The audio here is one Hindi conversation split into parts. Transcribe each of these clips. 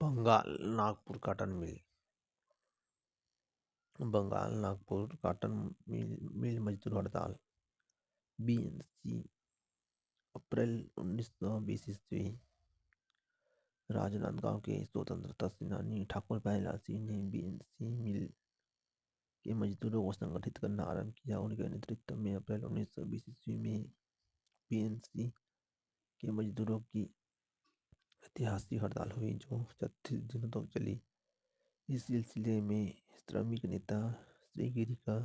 बंगाल नागपुर कॉटन मिल मजदूर हड़ताल। बीएनसी अप्रैल 1920 ईस्वी। राजनांदगांव के स्वतंत्रता सेनानी ठाकुर प्यारेलाल सिंह ने बीएनसी मिल के मजदूरों को संगठित करना आरंभ किया। उनके नेतृत्व में अप्रैल 1920 ईस्वी में बीएनसी के मजदूरों की ऐतिहासिक हड़ताल हुई जो 36 दिनों तक चली। इस सिलसिले में श्रमिक नेता श्रीगिरी का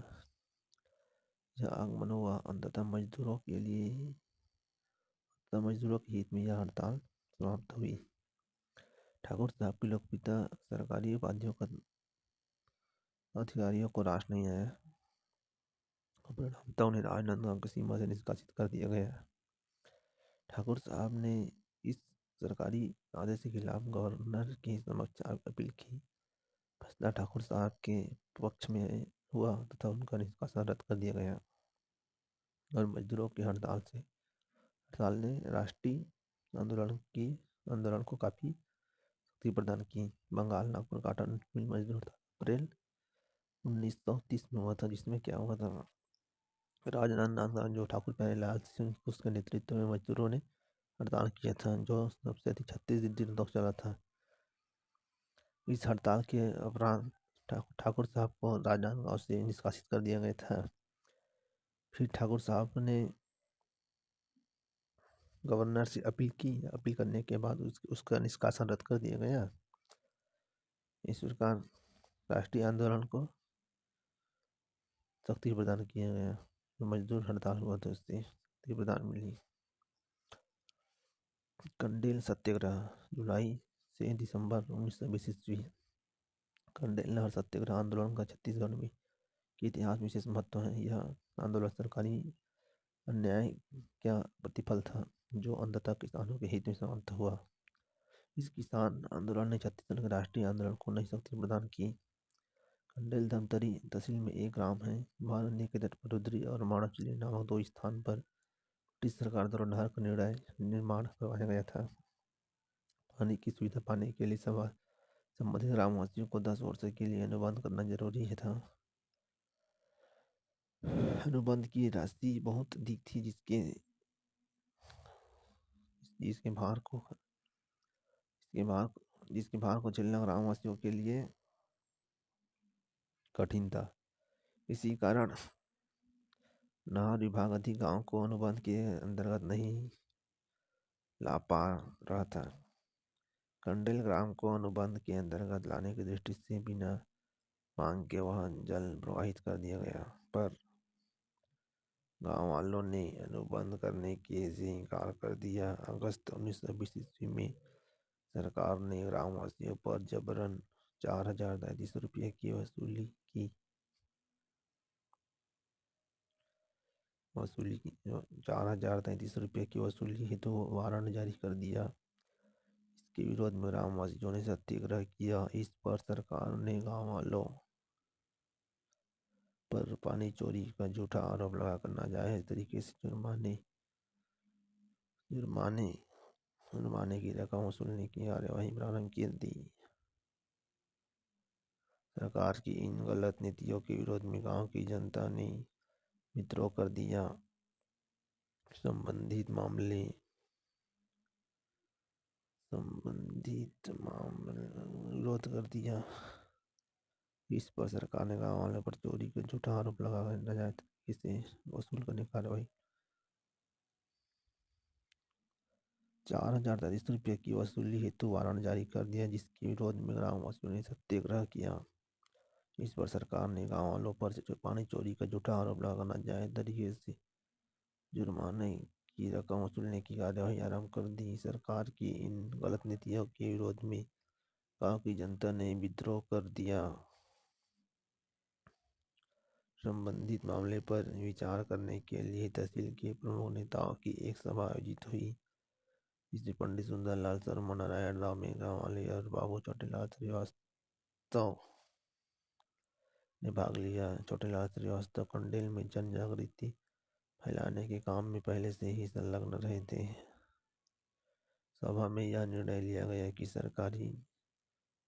यह आगमन हुआ। अंततः मजदूरों के हित में यह हड़ताल समाप्त हुई। ठाकुर साहब की लोकप्रियता सरकारी उपाधियों का अधिकारियों को रास नहीं आया। परिणामतः उन्हें राजनांदगांव की सीमा से निष्कासित कर दिया गया। ठाकुर साहब ने इस सरकारी आदेश के खिलाफ गवर्नर के समक्ष अपील की। फैसला ठाकुर साहब के पक्ष में हुआ तथा उनका निष्कासन रद्द कर दिया गया और मजदूरों की हड़ताल ने राष्ट्रीय आंदोलन को काफी शक्ति प्रदान की। बंगाल नागपुर कॉटन मिल मजदूर हड़ताल अप्रैल 1930 में हुआ था, जिसमें क्या हुआ था, राजनांदगांव जो ठाकुर प्यारेलाल सिंह उसके नेतृत्व में मजदूरों ने हड़ताल किया था जो सबसे अधिक 36 दिन तक चला था। इस हड़ताल के उपरांत ठाकुर साहब को राजनांदगांव से निष्कासित कर दिया गया था। फिर ठाकुर साहब ने गवर्नर से अपील करने के बाद उसका निष्कासन रद्द कर दिया गया। इस प्रकार राष्ट्रीय आंदोलन को शक्ति प्रदान किया गया। जो मजदूर हड़ताल हुआ था उससे शक्ति प्रदान मिली। कंडेल सत्याग्रह जुलाई से दिसंबर 1920 ईस्वी। कंडेल नहर सत्याग्रह आंदोलन का छत्तीसगढ़ में के इतिहास में विशेष महत्व है। यह आंदोलन सरकारी अन्याय का प्रतिफल था जो अंततः किसानों के हित में समाप्त हुआ। इस किसान आंदोलन ने छत्तीसगढ़ के राष्ट्रीय आंदोलन को नई शक्ति प्रदान की। कंडेल धमतरी तहसील में एक ग्राम है। महानदी के तट पर रुद्री और मानवचिली नामक दो स्थान पर ब्रिटिश सरकार द्वारा नहर का निर्माण करवाया गया था। पानी की सुविधा पाने के लिए संबंधित ग्रामवासियों को 10 वर्ष के लिए अनुबंध करना जरूरी था। अनुबंध की राशि बहुत अधिक थी जिसके भार को झेलना ग्रामवासियों के लिए कठिन था। इसी कारण नहर विभाग अधिक गांव को अनुबंध के अंतर्गत नहीं ला पा रहा था। कंडेल ग्राम को अनुबंध के अंतर्गत लाने की दृष्टि से बिना मांग के वहां जल प्रवाहित कर दिया गया, पर गांव वालों ने अनुबंध करने से इनकार कर दिया। अगस्त 1920 ईस्वी में सरकार ने ग्रामवासियों पर जबरन 4,033 रुपये की वसूली 4,033 रुपये की वसूली हेतु वारंट जारी कर दिया। इसके विरोध में ग्रामवासियों ने सत्याग्रह किया। इस पर सरकार ने गांव वालों पर पानी चोरी का झूठा आरोप लगाकर नाजायज तरीके से जुर्माने की रकम वसूलने की कार्यवाही प्रारंभ की थी। सरकार की इन गलत नीतियों के विरोध में गांव की जनता ने विद्रोह कर दिया। संबंधित मामले विरोध कर दिया। इस पर सरकार ने गांव वालों पर चोरी का झूठा आरोप लगाकर नाजायज तरीके से वसूल करने की कार्यवाही 4,033 रुपये की वसूली हेतु वारंट जारी कर दिया, जिसके विरोध में ग्रामवासियों ने सत्याग्रह किया। इस पर सरकार ने गांव वालों पर पानी चोरी का झूठा आरोप लगाकर नाजायज तरीके से जुर्माने की रकम वसूलने की कार्यवाही आरंभ कर दी। सरकार की इन गलत नीतियों के विरोध में गांव की जनता ने विद्रोह कर दिया। संबंधित मामले पर विचार करने के लिए तहसील के प्रमुख नेताओं की एक सभा आयोजित हुई, जिसमें पंडित सुंदरलाल शर्मा, नारायण राव मेघा वाले और बाबू छोटेलाल श्रीवास्तव ने भाग लिया। छोटेलाल श्रीवास्तव कंडेल में जन जागृति फैलाने के काम में पहले से ही संलग्न रहे थे। सभा में यह निर्णय लिया गया कि सरकारी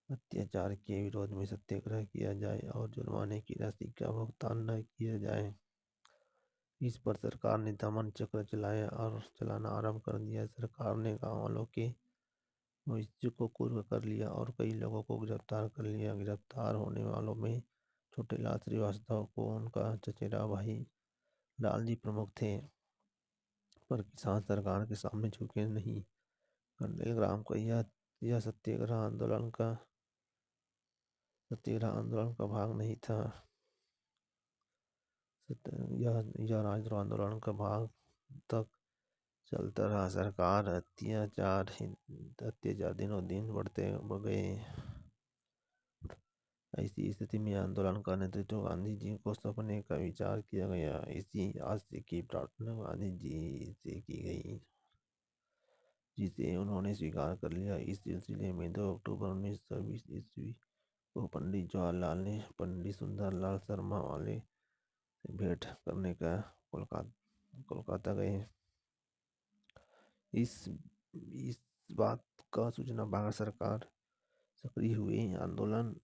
अत्याचार के विरोध में सत्याग्रह किया जाए और जुर्माने की राशि का भुगतान न किया जाए। इस पर सरकार ने दमन चक्र चलाया और चलाना आरंभ कर दिया। सरकार ने गांव वालों के भविष्य को कुर्क कर लिया और कई लोगों को गिरफ्तार कर लिया। गिरफ्तार होने वालों में छोटेलाल श्रीवास्तव को उनका चचेरा भाई लालजी प्रमुख थे, पर किसान सरकार के सामने झुके नहीं। कर्नल ग्राम का यह सत्याग्रह आंदोलन का भाग नहीं था। यह राजद्रोह आंदोलन का भाग तक चलता रहा। सरकार अत्याचार दिनों दिन बढ़ते गए। ऐसी स्थिति में आंदोलन का नेतृत्व गांधी जी को सौंपने का विचार किया गया। इसी आशय की प्रार्थना गांधी जी से की गई, जिसे उन्होंने स्वीकार कर लिया। इस सिलसिले में 2 अक्टूबर 1920 ईस्वी को पंडित जवाहरलाल ने पंडित सुंदरलाल शर्मा वाले से भेंट करने का कोलकाता गए। इस बात का सूचना पाकर सरकार सक्रिय हुई। आंदोलन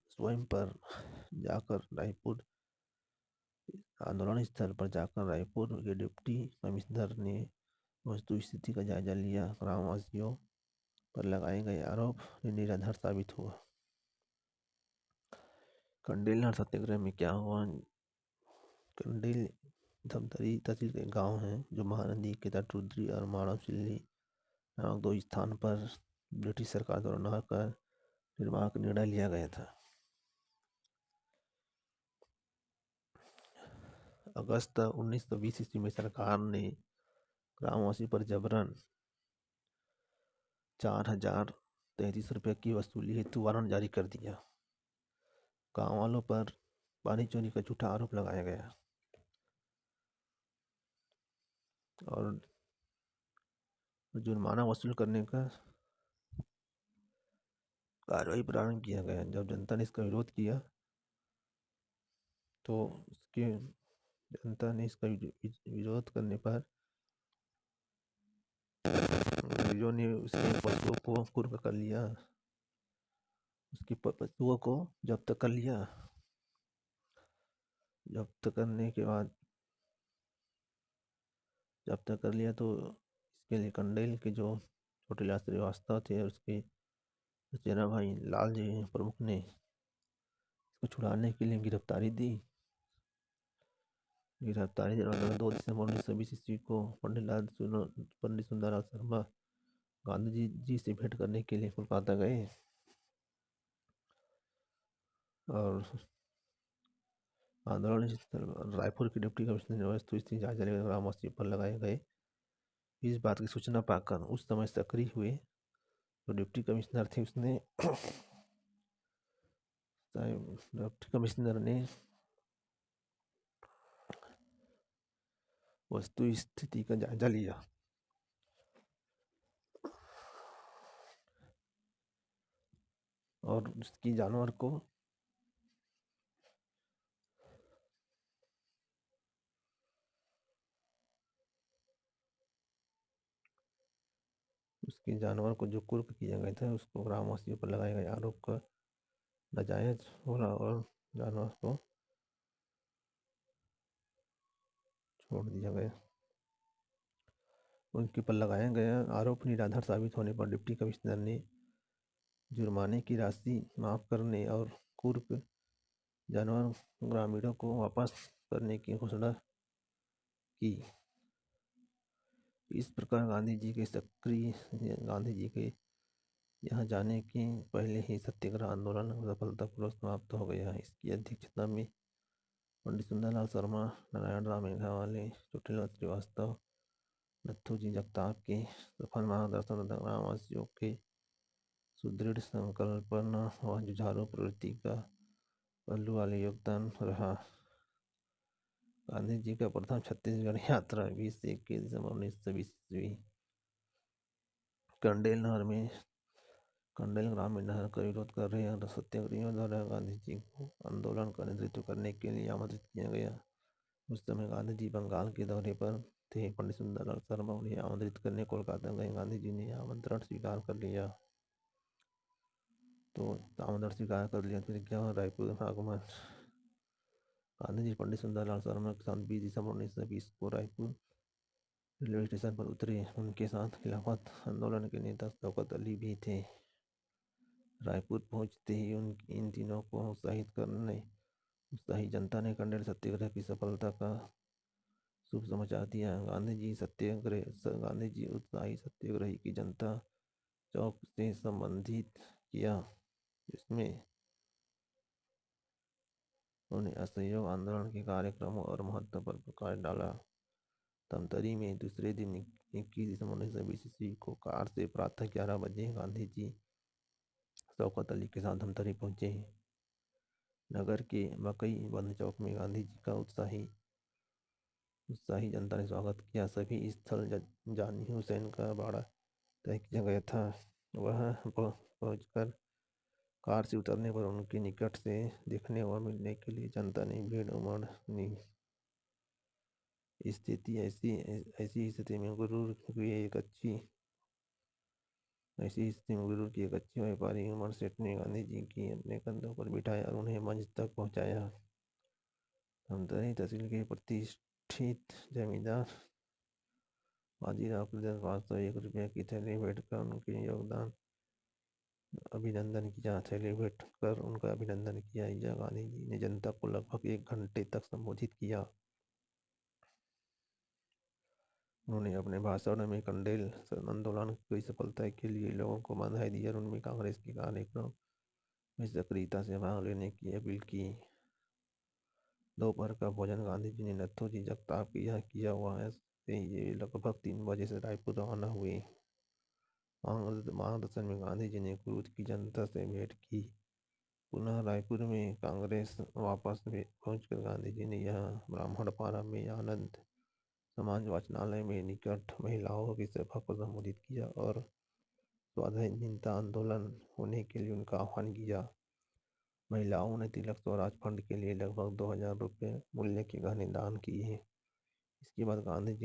स्थल पर जाकर रायपुर के डिप्टी कमिश्नर ने वस्तु स्थिति का जायजा लिया। ग्रामवासियों पर लगाए गए आरोप निराधार साबित हुआ। कंडेल सत्याग्रह में क्या हुआ? कंडेल धमतरी तहसील के गांव है जो महानदी के तट रुद्री और मानव सिल्ली नामक 2 स्थान पर ब्रिटिश सरकार द्वारा नहर का निर्माण का निर्णय लिया गया था। अगस्त 1920 ईस्वी में सरकार ने ग्रामवासी पर जबरन 4033 रुपये की वसूली हेतु वारंट जारी कर दिया। गांव वालों पर पानी चोरी का झूठा आरोप लगाया गया और जुर्माना वसूल करने का कार्रवाई प्रारंभ किया गया। जब जनता ने इसका विरोध किया तो जनता ने इसका विरोध करने पर अंग्रेजों ने उसके पशुओं को कुर्क कर लिया, उसके पशुओं को जब्त कर लिया। जब्त कर लिया तो इसके लिए कंडेल के जो छोटेलाल श्रीवास्तव थे, उसके चचेरा भाई लालजी प्रमुख ने इसको छुड़ाने के लिए गिरफ्तारी दी। गिरफ्तारी के बाद 2 दिसंबर 1920 ईस्वी को पंडित सुंदरलाल शर्मा गांधी जी से भेंट करने के लिए कोलकाता गए और आंदोलन स्थल रायपुर के डिप्टी कमिश्नर ने वस्तु स्थिति जायजा लेकर ग्रामवासियों पर लगाए गए इस बात की सूचना पाकर उस समय सक्रिय हुए। जो डिप्टी कमिश्नर थे डिप्टी कमिश्नर ने वस्तु स्थिति का जायजा लिया और उसकी जानवर को जो कुर्क किया गया था उसको ग्रामवासियों पर लगाए गए आरोप का नाजायज होला और जानवर को छोड़ दिया गया। उनके पर लगाया गया आरोप निराधार साबित होने पर डिप्टी कमिश्नर ने जुर्माने की राशि माफ करने और कुर्क जानवर ग्रामीणों को वापस करने की घोषणा की। इस प्रकार गांधी जी के यहाँ जाने के पहले ही सत्याग्रह आंदोलन सफलतापूर्वक समाप्त हो गया। इसकी अध्यक्षता में पंडित सुंदरलाल शर्मा, नारायण राव मेघावाले, छोटेलाल श्रीवास्तव, नथुजी जगताप के सफल मार्गदर्शन तथा ग्रामवासियों के सुदृढ़ संकल्पना व जुझारू प्रवृत्ति का पहलू वाले योगदान रहा। गांधी जी का प्रथम छत्तीसगढ़ यात्रा 20 से 21 दिसंबर 1920 ईस्वी कंडेल ग्राम में नहर का विरोध कर रहे सत्याग्रहियों द्वारा गांधी जी को आंदोलन का नेतृत्व करने के लिए आमंत्रित किया गया। उस समय गांधी जी बंगाल के दौरे पर थे। पंडित सुंदरलाल शर्मा उन्हें आमंत्रित करने कोलकाता गए। गांधी जी ने आमंत्रण स्वीकार कर लिया। तो दामोदर स्वीकार कर लिया। फिर क्या हुआ, रायपुर में आगमन। गांधी जी पंडित सुंदरलाल शर्मा के साथ 20 दिसंबर 1920 को रायपुर रेलवे स्टेशन पर उतरे। उनके साथ खिलाफत आंदोलन के नेता शौकत अली भी थे। रायपुर पहुंचते ही इन तीनों को उत्साही जनता ने कंडेल सत्याग्रह की सफलता का शुभ समाचार दिया। गांधी जी उत्साही सत्याग्रही की जनता चौक से संबंधित किया, जिसमें उन्होंने असहयोग आंदोलन के कार्यक्रमों और महत्व पर प्रकाश डाला। धमतरी में दूसरे दिन 21 दिसंबर 1920 ईस्वी को कार से प्रातः 11 बजे गांधी जी शौकत अली के साथ धमतरी पहुंचे। नगर के मकई बंद चौक में गांधी जी का उत्साही जनता ने स्वागत किया। सभी स्थल जानी हुसैन का बाड़ा तय किया गया था। वह पहुंचकर कार से उतरने पर उनके निकट से देखने व मिलने के लिए जनता ने भीड़ उमड़ी। ऐसी स्थिति में गुरूर की एक अच्छी व्यापारी उमर सेठ ने गांधी जी की अपने कंधों पर बिठाया और उन्हें मंच तक पहुंचाया। धमतरी तहसील के प्रतिष्ठित जमींदार बाजीराव कृदर 501 रुपये की थैली भेंट कर उनका अभिनंदन किया। यह गांधी जी ने जनता को लगभग 1 घंटे तक संबोधित किया। उन्होंने अपने भाषण में कंडेल आंदोलन की सफलता के लिए लोगों को बधाई दी और उनमें कांग्रेस के कार्यक्रम में सक्रियता से भाग लेने की अपील की। दोपहर का भोजन गांधी जी ने नत्थू जी जगताप के यहाँ किया हुआ है। ये लगभग 3 बजे से रायपुर रवाना हुए। मार्गदर्शन में गांधी जी ने कुरुद की जनता से भेंट की। पुनः रायपुर में कांग्रेस वापस पहुंचकर गांधी जी ने यहाँ ब्राह्मणपारा में आनंद समाज वाचनालय में निकट महिलाओं की सभा को संबोधित किया और स्वाधीनता आंदोलन होने के लिए उनका आह्वान किया। महिलाओं ने तिलक स्वराज फंड के लिए लगभग 2000 रुपये मूल्य के गहने दान किए। इसके बाद गांधी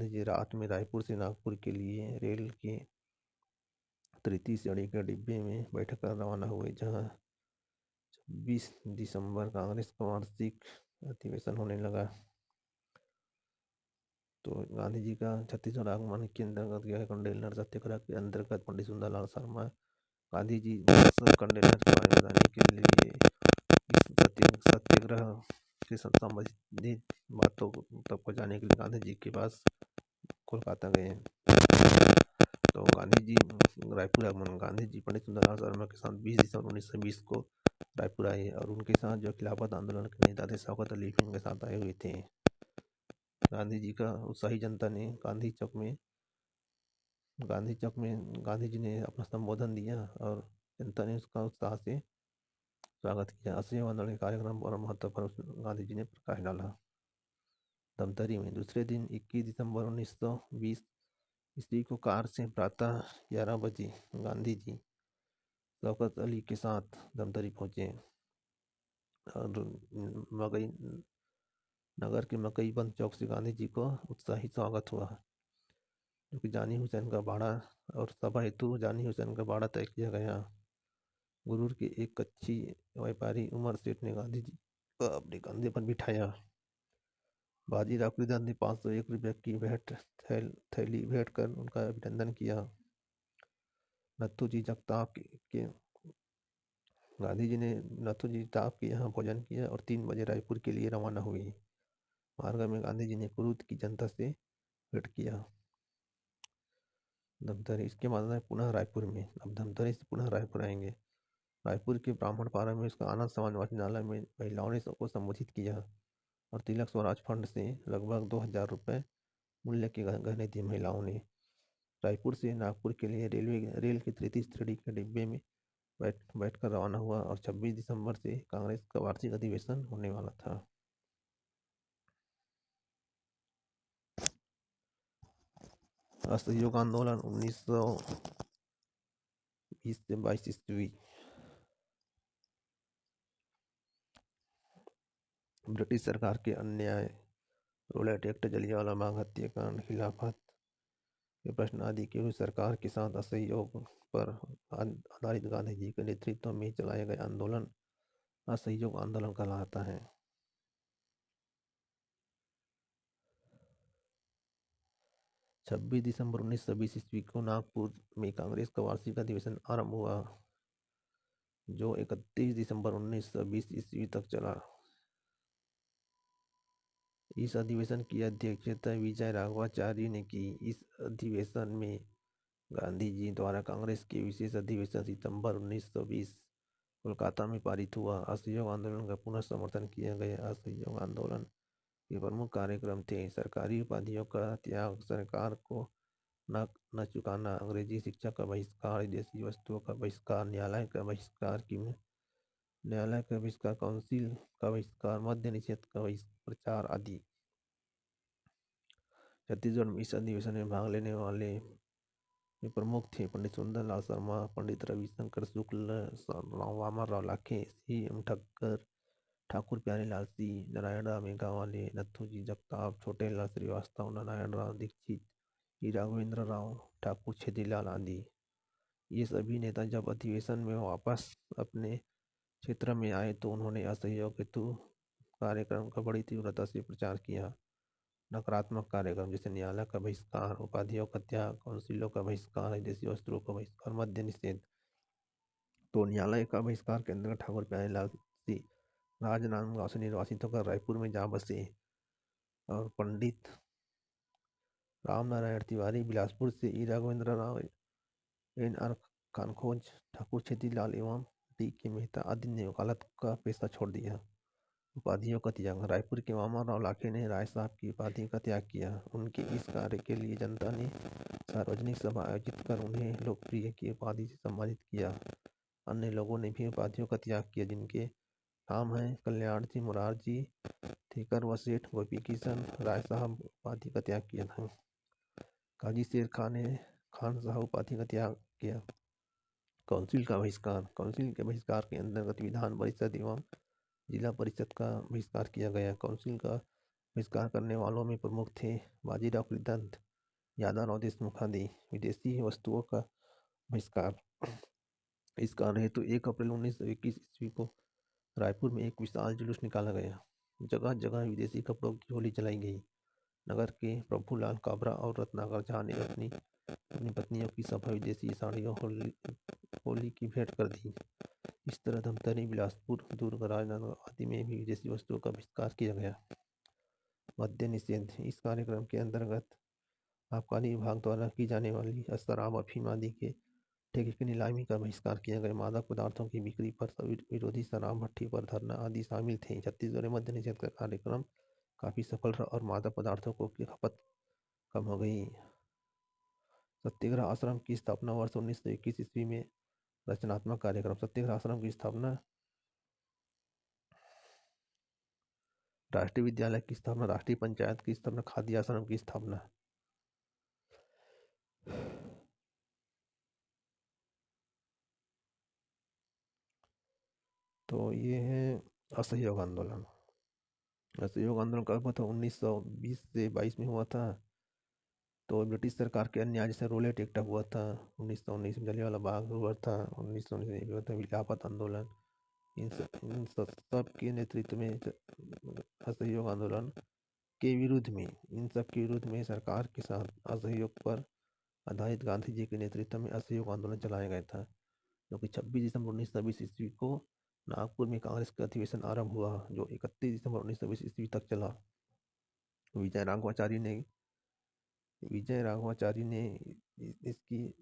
जी रात में रायपुर से नागपुर के लिए रेल के तृतीय श्रेणी के डिब्बे में बैठकर रवाना हुए, जहां 26 दिसंबर कांग्रेस का वार्षिक अधिवेशन होने लगा। तो गांधी जी का छत्तीसगढ़ आगमन के अंतर्गत यह कंडेलर सत्याग्रह के अंतर्गत पंडित सुंदरलाल शर्मा गांधी जी कंडेलर के बारे में बताने के लिए इस सत्याग्रह से संबंधित बातों तक जाने के लिए गांधी जी के पास कोलकाता गए। तो गांधी जी रायपुर आगमन। गांधी जी पंडित सुंदरलाल शर्मा के साथ 20 दिसंबर 1920 को रायपुर आए और उनके साथ जो खिलाफत आंदोलन के नेता थे शौकत अली भी उनके साथ आए हुए थे। गांधी जी का उत्साही जनता ने गांधी चौक में गांधी जी ने अपना संबोधन दिया और जनता ने उसका उत्साह से स्वागत किया। असहयोग आंदोलन के कार्यक्रम और महत्व पर गांधी जी ने प्रकाश डाला। धमतरी में दूसरे दिन 21 दिसंबर 1920 ईस्वी को कार से प्रातः 11 बजे गांधी जी शौकत अली के साथ धमतरी पहुंचे और नगर के मकई बंद चौक से गांधी जी को उत्साही स्वागत हुआ, जो कि जानी हुसैन का बाड़ा और सभा हेतु जानी हुसैन का बाड़ा तय किया गया। गुरूर के एक कच्ची व्यापारी उमर सेठ ने गांधी जी को अपने कंधे पर बिठाया। बाजीराव कृदर ने 501 रुपये की थैली भेंट कर उनका अभिनंदन किया। नत्थू जी जगताप के गांधी जी ने नत्थू जी ताप के यहाँ भोजन किया और 3 बजे रायपुर के लिए रवाना हुए। मार्ग में गांधी जी ने कुरुद की जनता से भेंट किया। धमतरी। इसके बाद पुनः रायपुर में। अब धमतरी से पुनः रायपुर आएंगे। रायपुर के ब्राह्मणपारा में उसका आनंद समाज वाचनालय में महिलाओं ने सबको संबोधित किया और तिलक स्वराज फंड से लगभग 2000 रुपये मूल्य के गहने दिए। महिलाओं ने रायपुर से नागपुर के लिए रेल के तृतीय श्रेणी के डिब्बे में बैठकर रवाना हुआ और 26 दिसंबर से कांग्रेस का वार्षिक अधिवेशन होने वाला था। असहयोग आंदोलन 1920 से 22 ईस्वी। ब्रिटिश सरकार के अन्याय, रोलेट एक्ट, जलियांवाला बाग हत्याकांड, खिलाफत के प्रश्न आदि के विरुद्ध सरकार के साथ असहयोग पर आधारित गांधी जी के नेतृत्व में चलाया गया आंदोलन असहयोग आंदोलन कहलाता है। 26 दिसंबर 1920 ईस्वी को नागपुर में कांग्रेस का वार्षिक अधिवेशन आरंभ हुआ, जो 31 दिसंबर 1920 ईस्वी तक चला। इस अधिवेशन की अध्यक्षता विजय राघवाचार्य ने की। इस अधिवेशन में गांधी जी द्वारा कांग्रेस के विशेष अधिवेशन सितंबर 1920 कोलकाता में पारित हुआ। असहयोग आंदोलन का पुनः समर्थन किया गया। असहयोग आंदोलन के प्रमुख कार्यक्रम थे सरकारी उपाधियों का त्याग, सरकार को न चुकाना, अंग्रेजी शिक्षा का बहिष्कार, विदेशी वस्तुओं का बहिष्कार, न्यायालय का बहिष्कार, काउंसिल का बहिष्कार, मद्य निषेध का प्रचार आदि। छत्तीसगढ़ में इस अधिवेशन में भाग लेने वाले में प्रमुख थे पंडित सुंदरलाल शर्मा, पंडित रविशंकर शुक्ल, वामनराव लाखे, सी.एम. ठक्कर, ठाकुर प्यारेलाल सिंह, नारायण राव मेघावाले, नथुजी जगताप, छोटेलाल श्रीवास्तव, नारायण राव दीक्षित, राघवेंद्र राव, ठाकुर छेदीलाल आदि। ये सभी नेता जब अधिवेशन में वापस अपने क्षेत्र में आए तो उन्होंने असहयोग हेतु कार्यक्रम का बड़ी तीव्रता से प्रचार किया। नकारात्मक कार्यक्रम जैसे न्यायालय का बहिष्कार, उपाधियों का त्याग, काउंसिलों का बहिष्कार, विदेशी वस्त्रों का बहिष्कार, मद्य निषेध। तो न्यायालय का बहिष्कार के अंतर्गत ठाकुर प्यारेलाल सिंह राजनांदगांव से निर्वासित होकर रायपुर में जा बसे और पंडित राम नारायण तिवारी बिलासपुर से, ई राघवेंद्र राव, एन.आर. कानखोज, ठाकुर छेदीलाल एवं डी.के. मेहता आदि ने वकालत का पेशा छोड़ दिया। उपाधियों का त्याग। रायपुर के वामनराव लाखे ने राय साहब की उपाधि का त्याग किया। उनके इस कार्य के लिए जनता ने सार्वजनिक सभा आयोजित कर उन्हें लोकप्रिय की उपाधि से सम्मानित किया। अन्य लोगों ने भी उपाधियों का त्याग किया, जिनके नाम हैं कल्याण जी, मुरारजी, थेकर व सेठ, गोपी किशन। राय साहब उपाधि का त्याग किया था। काजी शेर खान ने खान साहब उपाधि का त्याग किया। काउंसिल का बहिष्कार। काउंसिल के बहिष्कार के अंतर्गत विधान परिषद एवं जिला परिषद का बहिष्कार किया गया। काउंसिल का बहिष्कार करने वालों में प्रमुख थे बाजीराव कृतंत, यादवराव देशमुख आदि। विदेशी वस्तुओं का बहिष्कार। इस कार्य हेतु 1 अप्रैल 1921 ईस्वी को रायपुर में एक विशाल जुलूस निकाला गया। जगह जगह विदेशी कपड़ों की होली जलाई गई। नगर के प्रभुलाल काबरा और रत्नाकर झा ने अपनी पत्नियों की सफाई विदेशी साड़ियों होली की भेंट कर दी। इस तरह धमतरी, बिलासपुर, दुर्ग, राजनांदगांव आदि में भी विदेशी वस्तुओं का बहिष्कार किया गया। मद्य निषेध। इस कार्यक्रम के अंतर्गत आबकारी विभाग द्वारा की जाने वाली शराब, अफीम आदि के ठेके की नीलामी का बहिष्कार किया गया। मादक पदार्थों की बिक्री पर विरोधी शराब भट्टी पर धरना आदि शामिल थे। छत्तीसगढ़ में मद्य निषेध का कार्यक्रम काफी सफल रहा और मादक पदार्थों की खपत कम हो गई। सत्याग्रह आश्रम की स्थापना वर्ष 1921 ईस्वी में। रचनात्मक कार्यक्रम। सत्याग्रह आश्रम की स्थापना, राष्ट्रीय विद्यालय की स्थापना, राष्ट्रीय पंचायत की स्थापना, खादी आश्रम की स्थापना। तो ये है असहयोग आंदोलन। असहयोग आंदोलन कब हुआ था? 1920 से 22 में हुआ था। तो ब्रिटिश सरकार के अन्याय जैसे रोलेट एक्ट हुआ था। 1919 में जलियांवाला बाग हुआ था। 1919 में हुआ था खिलाफत आंदोलन। इन सब के नेतृत्व में असहयोग आंदोलन के विरुद्ध में, इन सब के विरुद्ध में सरकार के साथ असहयोग पर आधारित गांधी जी के नेतृत्व में असहयोग आंदोलन चलाया गया था, जो कि 26 दिसंबर 1920 ईस्वी को नागपुर में कांग्रेस का अधिवेशन आरंभ हुआ, जो 31 दिसंबर 1920 ईस्वी तक चला। विजय राघवाचारी ने इसकी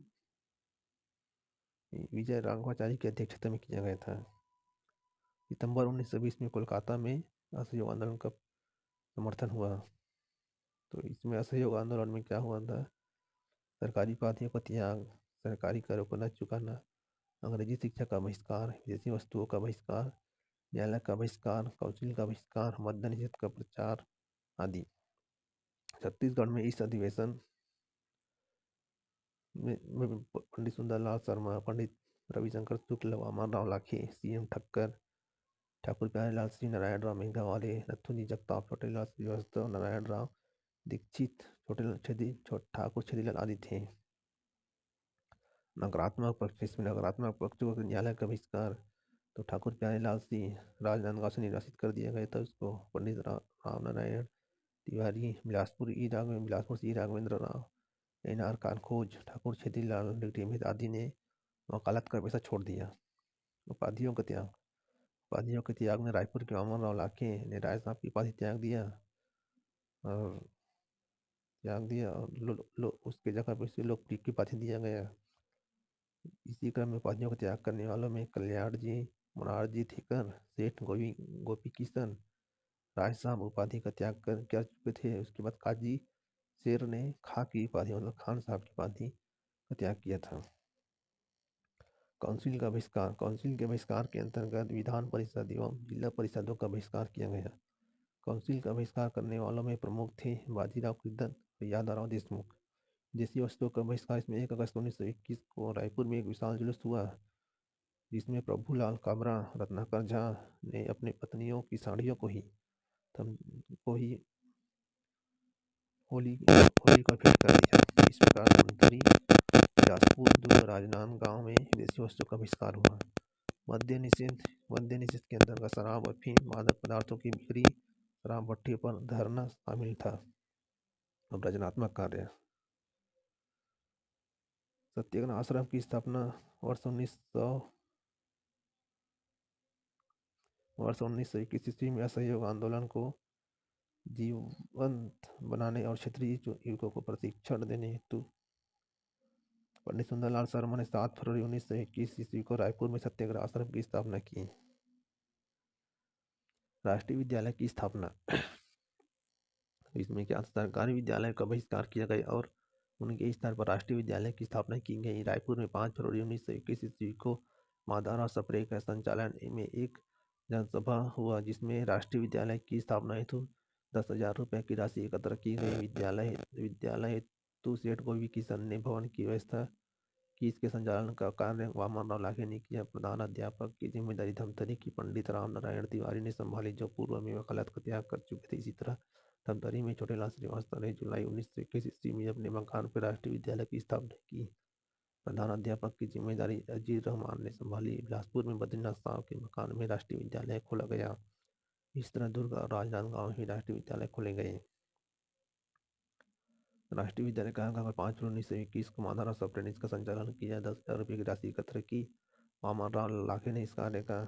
विजय राघवाचारी की अध्यक्षता में किया गया था। सितंबर 1920 में कोलकाता में असहयोग आंदोलन का समर्थन हुआ। तो इसमें असहयोग आंदोलन में क्या हुआ था? सरकारी उपाधियों का त्याग, सरकारी करों को न चुकाना, अंग्रेजी शिक्षा का बहिष्कार, विदेशी वस्तुओं का बहिष्कार, न्यायालय का बहिष्कार, काउंसिल का बहिष्कार, मद्य निषेध का प्रचार आदि। छत्तीसगढ़ में इस अधिवेशन में पंडित सुंदरलाल शर्मा, पंडित रविशंकर शुक्ल, वामनराव लाखे, सी.एम. ठक्कर, ठाकुर प्यारेलाल सिंह, नारायण राव मेघावाले, नथुजी जगताप, छोटेलाल श्रीवास्तव, नारायण राव दीक्षित ठाकुर छेदीलाल आदि थे। नकारात्मक पक्ष, इसमें नकारात्मक पक्षों को न्यायालय का बहिष्कार। तो ठाकुर प्यारेलाल सिंह राजनांदगांव से निराशित कर दिया गया था उसको। पंडित राम नारायण तिवारी बिलासपुर से राघवेंद्र राव, एन.आर. कानखोज, ठाकुर छेदीलाल डिग्रीमेद आदि ने वकालत का पेशा छोड़ दिया। उपाधियों का त्याग। उपाधियों के त्याग में रायपुर के वामन राव लाखे ने राय साहब की उपाधि और उसके जगह पर लोकप्रिय की उपाधि दिया गया। इसी क्रम में उपाधियों का त्याग करने वालों में कल्याण जी, मुरारजी थिकर, सेठ गोपी किशन राय साहब उपाधि का त्याग कर चुके थे। उसके बाद काजी शेर ने खां की उपाधि मतलब खान साहब की उपाधि का त्याग किया था। काउंसिल का बहिष्कार। काउंसिल के बहिष्कार के अंतर्गत विधान परिषद एवं जिला परिषदों का बहिष्कार किया गया। काउंसिल का बहिष्कार करने वालों में प्रमुख थे बाजीराव कृदत्त और यादवराव देशमुख। देसी वस्तुओं का बहिष्कार। इसमें 1 अगस्त 1921 को रायपुर में एक विशाल जुलूस हुआ जिसमें प्रभुलाल काबरा, रत्नाकर झा ने अपनी पत्नियों की साड़ियों को ही होली का भेंट कर दिया। इस प्रकार धमतरी, बिलासपुर, दुर्ग, राजनांदगांव में विदेशी वस्तुओं का बहिष्कार हुआ। मद्य निषेध के अंतर्गत शराब, अफीम, मादक पदार्थों की बिक्री, शराब भट्टी पर धरना शामिल था। अब रचनात्मक कार्य। सत्याग्रह आश्रम की स्थापना वर्ष 1921 ईस्वी में असहयोग आंदोलन को जीवंत बनाने और क्षेत्रीय युवकों को प्रशिक्षण देने हेतु पंडित सुंदरलाल शर्मा ने 7 फरवरी 1921 ईस्वी को रायपुर में सत्याग्रह आश्रम की स्थापना की। राष्ट्रीय विद्यालय की स्थापना। इसमें क्या सरकारी विद्यालय का बहिष्कार किया गया और उनके स्तर पर राष्ट्रीय विद्यालय की स्थापना की गई। रायपुर में 5 फरवरी 1921 ईस्वी को मादारा सप्रे के संचालन में एक जनसभा हुआ जिसमें राष्ट्रीय विद्यालय की स्थापना हेतु 10,000 रुपये की राशि एकत्र की गई। विद्यालय हेतु सेठ गोपी किशन ने भवन की व्यवस्था की। इसके संचालन का कार्य वामन राव लाखे ने किया। प्रधान अध्यापक की जिम्मेदारी धमतरी की पंडित राम नारायण तिवारी ने संभाली जो पूर्व में वकालत का त्याग कर चुके थे। इसी तरह धमतरी में छोटेलाल श्रीवास्तव ने जुलाई 1921 ईस्वी में अपने मकान पर राष्ट्रीय विद्यालय की स्थापना की। प्रधान अध्यापक की जिम्मेदारी अजीर रहमान ने संभाली। बिलासपुर में बद्रीनाथ साहब के मकान में राष्ट्रीय विद्यालय खोला गया। इस तरह दुर्ग और राजनांदगांव में राष्ट्रीय विद्यालय खोले गए। राष्ट्रीय विद्यालय का 5 फरवरी 1921 को माधवराव सप्रे ने इसका संचालन किया। 10,000 रुपये की राशि एकत्र की। वामन राव लाखे ने इस कार्य का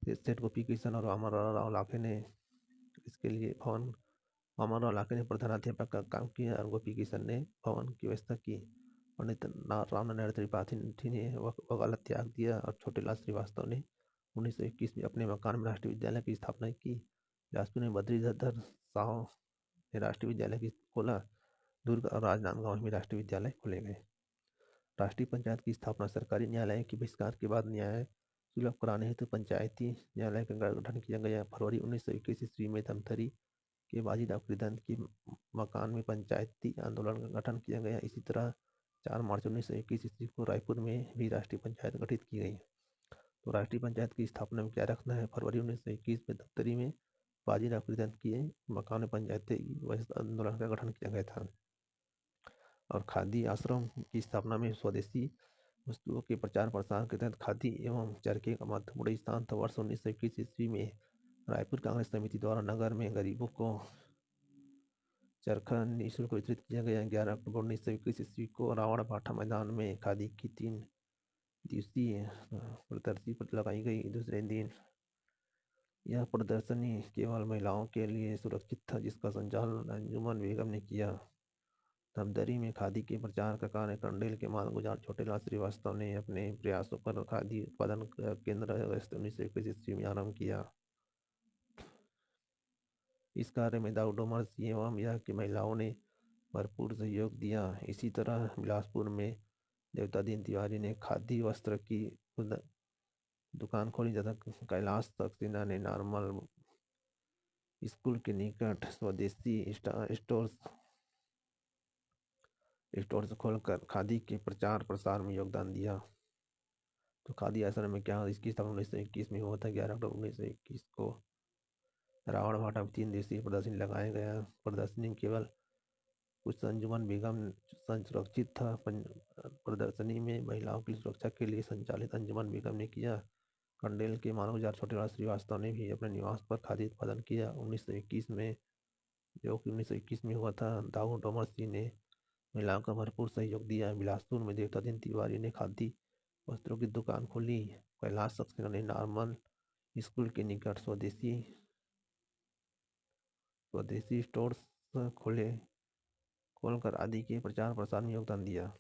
सेठ गोपी किशन और वामन राव लाखे ने इसके लिए वामन राव लाखे ने प्रधानाध्यापक का काम किया और गोपी किशन ने भवन की व्यवस्था की। पंडित राम नारायण त्रिपाठी ने वकालत त्याग दिया और छोटेलाल श्रीवास्तव ने 1921 में अपने मकान में राष्ट्रीय विद्यालय की स्थापना की। बिलासपुर में बद्रीधर साहू ने राष्ट्रीय विद्यालय की खोला। दुर्ग और राजनांदगांव में राष्ट्रीय विद्यालय खोले गए। राष्ट्रीय पंचायत की स्थापना। सरकारी न्यायालय के बहिष्कार के बाद न्याय सुलभ कराने हेतु पंचायती न्यायालय का गठन किया गया। फरवरी 1921 ईस्वी में धमतरी के बाजीराव कृदत्त के मकान में पंचायती आंदोलन का गठन किया गया। इसी तरह 4 मार्च 1921 ईस्वी को रायपुर में भी राष्ट्रीय पंचायत गठित की गई। तो राष्ट्रीय पंचायत की स्थापना में क्या रखना है। फरवरी 1921 में धमतरी में बाजीराव कृदत्त के मकान में पंचायती आंदोलन का गठन किया गया था। और खादी आश्रम की स्थापना में स्वदेशी वस्तुओं के प्रचार प्रसार के तहत खादी एवं चरखे का महत्वपूर्ण स्थान था। वर्ष 1921 ईस्वी में रायपुर कांग्रेस समिति द्वारा नगर में गरीबों को चरखा निःशुल्क वितरित किया गया। 11 अक्टूबर 1921 ईस्वी को रावण भाठा मैदान में खादी की 3 दिवसीय प्रदर्शनी लगाई गई। दूसरे दिन यह प्रदर्शनी केवल महिलाओं के लिए सुरक्षित था जिसका संचालन अंजुमन बेगम ने किया। धमतरी में खादी के प्रचार का कार्य कंडेल के मालगुजार छोटेलाल श्रीवास्तव ने अपने प्रयासों पर खादी उत्पादन केंद्र अगस्त 1921 ईस्वी में आरंभ किया। इस कार्य में दाऊ डोमर एवं यह की महिलाओं ने भरपूर सहयोग दिया। इसी तरह बिलासपुर में देवता दीन तिवारी ने खादी वस्त्र की दुकान खोली तथा कैलाश सक्सेना ने नॉर्मल स्कूल के निकट स्वदेशी स्टोर्स खोलकर खादी के प्रचार प्रसार में योगदान दिया। तो खादी आश्रम में क्या इसकी स्थापना 1921 में हुआ था। 11 अक्टूबर 1921 को रावणभाटा में 3 दिवसीय प्रदर्शनी लगाया गया। प्रदर्शनी में केवल कुछ अंजुमन बेगम सुरक्षित था। प्रदर्शनी में महिलाओं की सुरक्षा के लिए संचालित अंजुमन बेगम ने किया। कंडेल के मानवजार छोटेलाल श्रीवास्तव ने भी अपने निवास पर खादी उत्पादन किया। 1921 में, जो कि 1921 में हुआ था, दाऊ डोमर सिंह ने महिलाओं का भरपूर सहयोग दिया। बिलासपुर में देवता दिन तिवारी ने खादी वस्त्रों की दुकान खोली। कैलाश सक्सेना ने नॉर्मल स्कूल के निकट स्वदेशी स्टोर्स खोलकर आदि के प्रचार प्रसार में योगदान दिया।